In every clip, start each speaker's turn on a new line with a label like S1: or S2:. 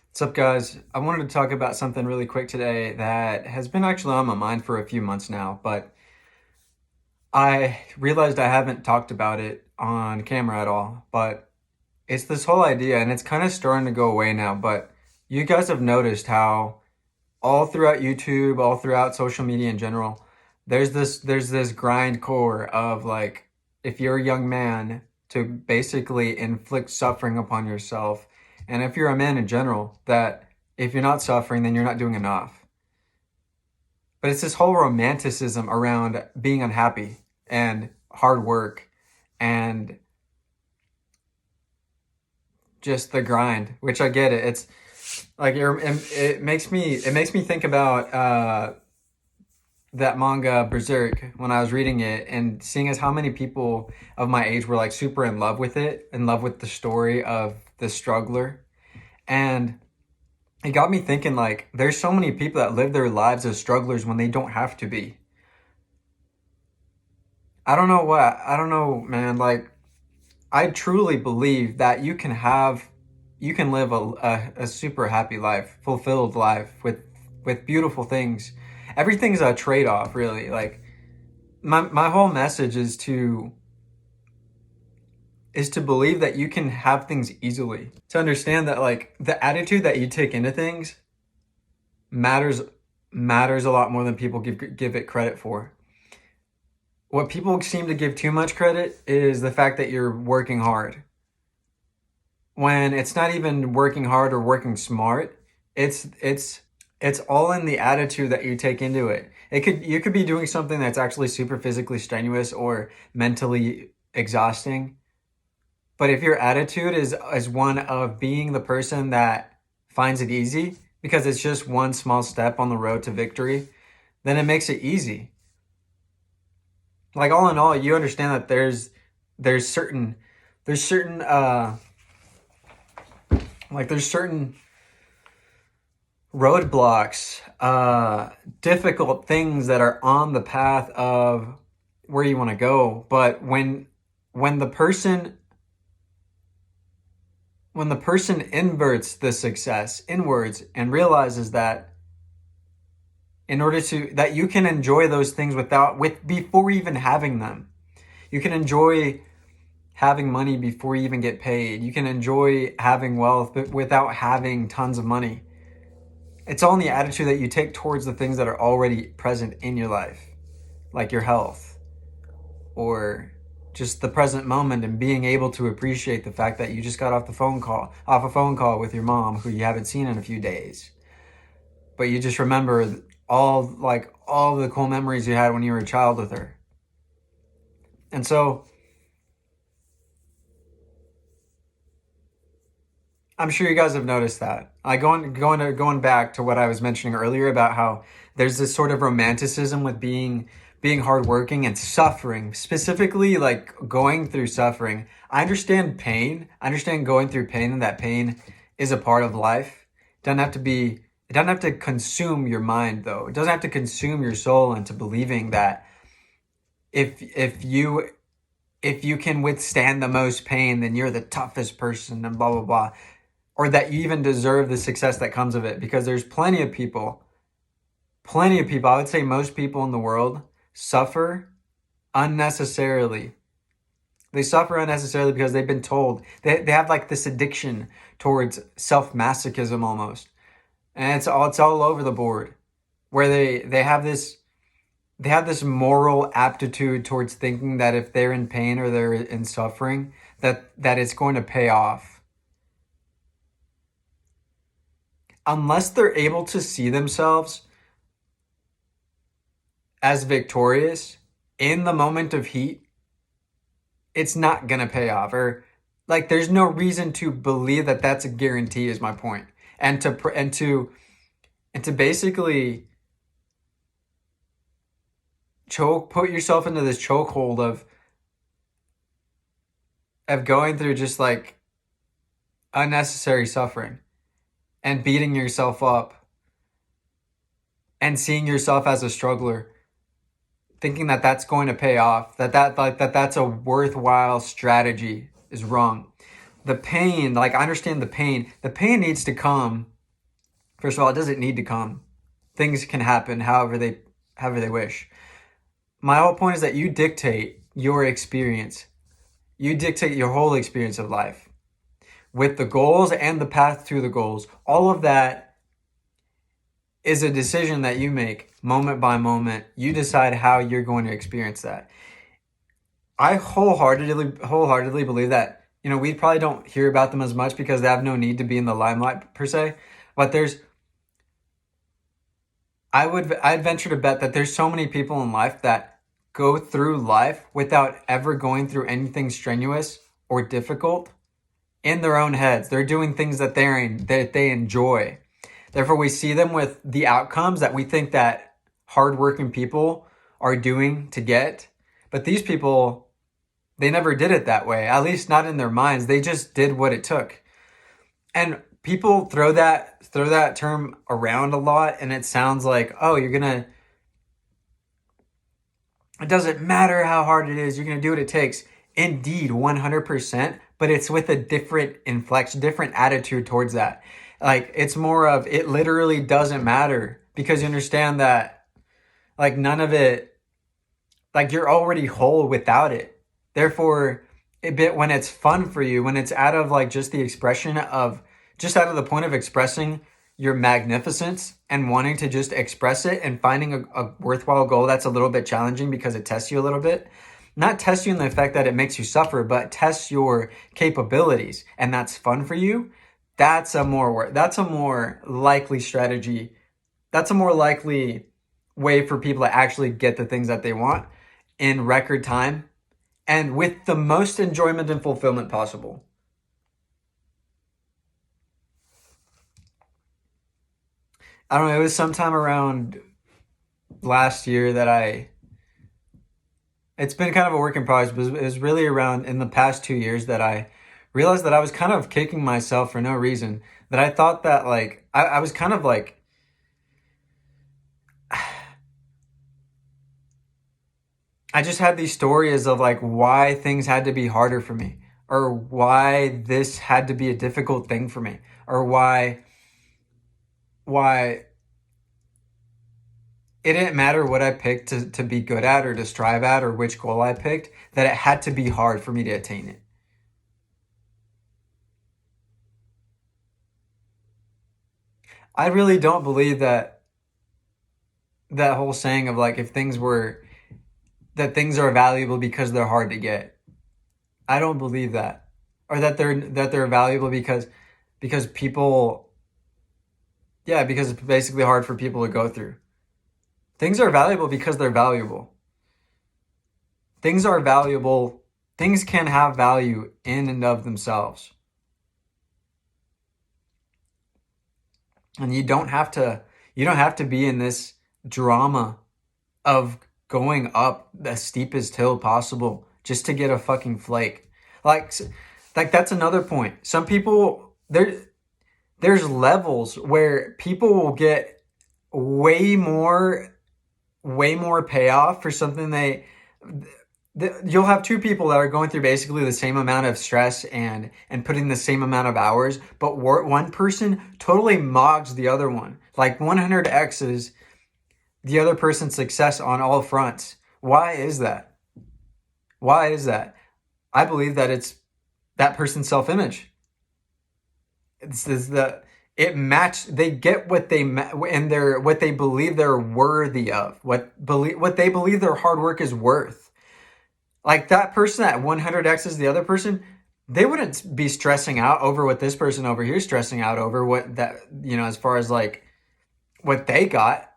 S1: What's up, guys? I wanted to talk about something really quick today that has been actually on my mind for a few months now, but I realized I haven't talked about it on camera at all. But it's this whole idea, and it's kind of starting to go away now. But you guys have noticed how all throughout YouTube, all throughout social media in general, there's this grind core of like, if you're a young man, to basically inflict suffering upon yourself, and if you're a man in general, that if you're not suffering, then you're not doing enough. But it's this whole romanticism around being unhappy and hard work and just the grind, which I get it. It's like it makes me think about that manga Berserk when I was reading it and seeing as how many people of my age were like super in love with it, in love with the story of the struggler. And it got me thinking like there's so many people that live their lives as strugglers when they don't have to be. I don't know, man. Like I truly believe that you can live a super happy life, fulfilled life with beautiful things. Everything's a trade-off, really. Like my whole message is to believe that you can have things easily. To understand that like the attitude that you take into things matters matters a lot more than people give it credit for. What people seem to give too much credit is the fact that you're working hard. When it's not even working hard or working smart, it's all in the attitude that you take into it. You could be doing something that's actually super physically strenuous or mentally exhausting, but if your attitude is one of being the person that finds it easy because it's just one small step on the road to victory, then it makes it easy. Like all in all, you understand that there's certain there's certain there's certain roadblocks, difficult things that are on the path of where you want to go. But when the person when the person inverts the success inwards and realizes that in order to that you can enjoy those things with before even having them, you can enjoy having money before you even get paid. You can enjoy having wealth but without having tons of money. It's all in the attitude that you take towards the things that are already present in your life, like your health or just the present moment and being able to appreciate the fact that you just got off a phone call with your mom who you haven't seen in a few days. But you just remember all the cool memories you had when you were a child with her. And so I'm sure you guys have noticed that. Going back to what I was mentioning earlier about how there's this sort of romanticism with being hardworking and suffering, specifically like going through suffering. I understand pain. I understand going through pain, and that pain is a part of life. It doesn't have to consume your mind though. It doesn't have to consume your soul into believing that if you can withstand the most pain, then you're the toughest person and blah blah blah, or that you even deserve the success that comes of it. Because there's plenty of people, I would say most people in the world suffer unnecessarily. They suffer unnecessarily because they've been told they have like this addiction towards self-masochism almost. And it's all over the board where they have this moral aptitude towards thinking that if they're in pain or they're in suffering, that it's going to pay off. Unless they're able to see themselves as victorious in the moment of heat, it's not going to pay off. Or like there's no reason to believe that that's a guarantee is my point. And to basically put yourself into this chokehold of going through just like unnecessary suffering and beating yourself up and seeing yourself as a struggler, thinking that that's going to pay off, that's a worthwhile strategy is wrong. The pain, like I understand the pain needs to come First of all, it doesn't need to come. Things can happen however they wish. My whole point is that you dictate your experience. You dictate your whole experience of life with the goals and the path to the goals. All of that is a decision that you make moment by moment. You decide how you're going to experience that. I wholeheartedly believe that, we probably don't hear about them as much because they have no need to be in the limelight per se. But I'd venture to bet that there's so many people in life that go through life without ever going through anything strenuous or difficult in their own heads. They're doing things that they enjoy. Therefore, we see them with the outcomes that we think that hardworking people are doing to get. But these people, they never did it that way, at least not in their minds. They just did what it took. And people throw that term around a lot, and it sounds like, oh, it doesn't matter how hard it is, you're going to do what it takes. Indeed, 100%, but it's with a different inflection, different attitude towards that. Like, it's more of, it literally doesn't matter, because you understand that, like, none of it, like, you're already whole without it. Therefore, when it's fun for you, when it's out of like just the expression of, just out of the point of expressing your magnificence and wanting to just express it and finding a worthwhile goal that's a little bit challenging because it tests you a little bit. Not tests you in the effect that it makes you suffer, but tests your capabilities, and that's fun for you. That's a more likely strategy. That's a more likely way for people to actually get the things that they want in record time and with the most enjoyment and fulfillment possible. I don't know, it was sometime around last year that it's been kind of a work in progress, but it was really around in the past 2 years that I realized that I was kind of kicking myself for no reason. That I thought that like, I was kind of like, I just had these stories of like why things had to be harder for me, or why this had to be a difficult thing for me, or why it didn't matter what I picked to be good at or to strive at, or which goal I picked, that it had to be hard for me to attain it. I really don't believe that whole saying of like, that things are valuable because they're hard to get. I don't believe that. Or that they're valuable because people, yeah, because it's basically hard for people to go through. Things are valuable because they're valuable. Things are valuable. Things can have value in and of themselves. And you don't have to be in this drama of going up the steepest hill possible just to get a fucking flake. Like that's another point. Some people, there's levels where people will get way more payoff for something you'll have two people that are going through basically the same amount of stress and putting the same amount of hours, but one person totally mogs the other one, like 100x's the other person's success on all fronts. Why is that? I believe that it's that person's self-image. They get what what they believe they're worthy of, what they believe their hard work is worth. Like that person at 100x's the other person, they wouldn't be stressing out over what this person over here is stressing out over, what that, as far as like what they got,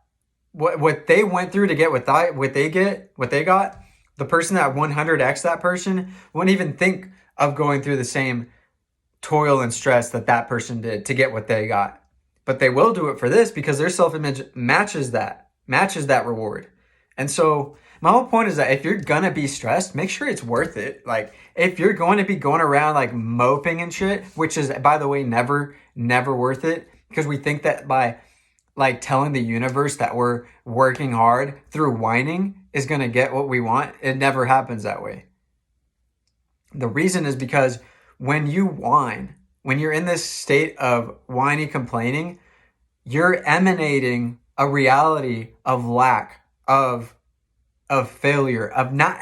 S1: what they went through to get what they got. The person at 100x that person wouldn't even think of going through the same toil and stress that person did to get what they got. But they will do it for this because their self-image matches that reward. And so my whole point is that if you're gonna be stressed, make sure it's worth it. Like if you're going to be going around like moping and shit, which is, by the way, never worth it, because we think that by like telling the universe that we're working hard through whining is gonna get what we want. It never happens that way. The reason is because when you whine, when you're in this state of whiny complaining, you're emanating a reality of lack, of failure, of not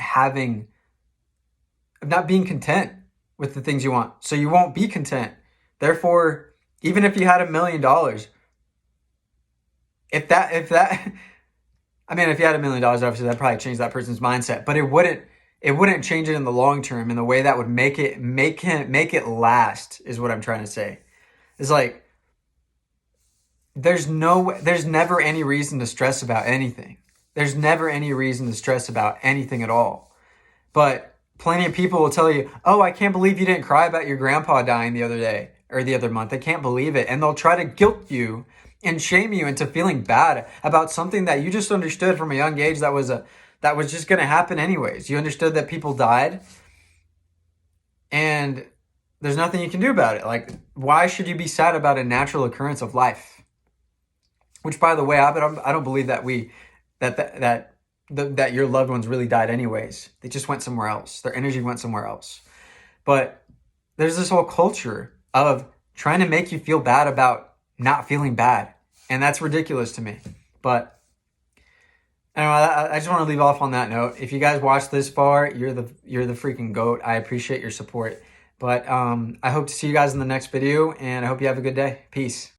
S1: being content with the things you want. So you won't be content. Therefore, even if you had $1 million, if that I mean, if you had $1 million, obviously that probably changed that person's mindset, but it wouldn't change it in the long term in the way that would make it last, is what I'm trying to say. It's like there's never any reason to stress about anything. There's never any reason to stress about anything at all. But plenty of people will tell you, "Oh, I can't believe you didn't cry about your grandpa dying the other day or the other month. I can't believe it." And they'll try to guilt you and shame you into feeling bad about something that you just understood from a young age that was just going to happen anyways. You understood that people died and there's nothing you can do about it. Like, why should you be sad about a natural occurrence of life? Which, by the way, I don't believe that that your loved ones really died anyways. They just went somewhere else. Their energy went somewhere else. But there's this whole culture of trying to make you feel bad about not feeling bad. And that's ridiculous to me. But anyway, I just want to leave off on that note. If you guys watched this far, you're the freaking GOAT. I appreciate your support. But I hope to see you guys in the next video, and I hope you have a good day. Peace.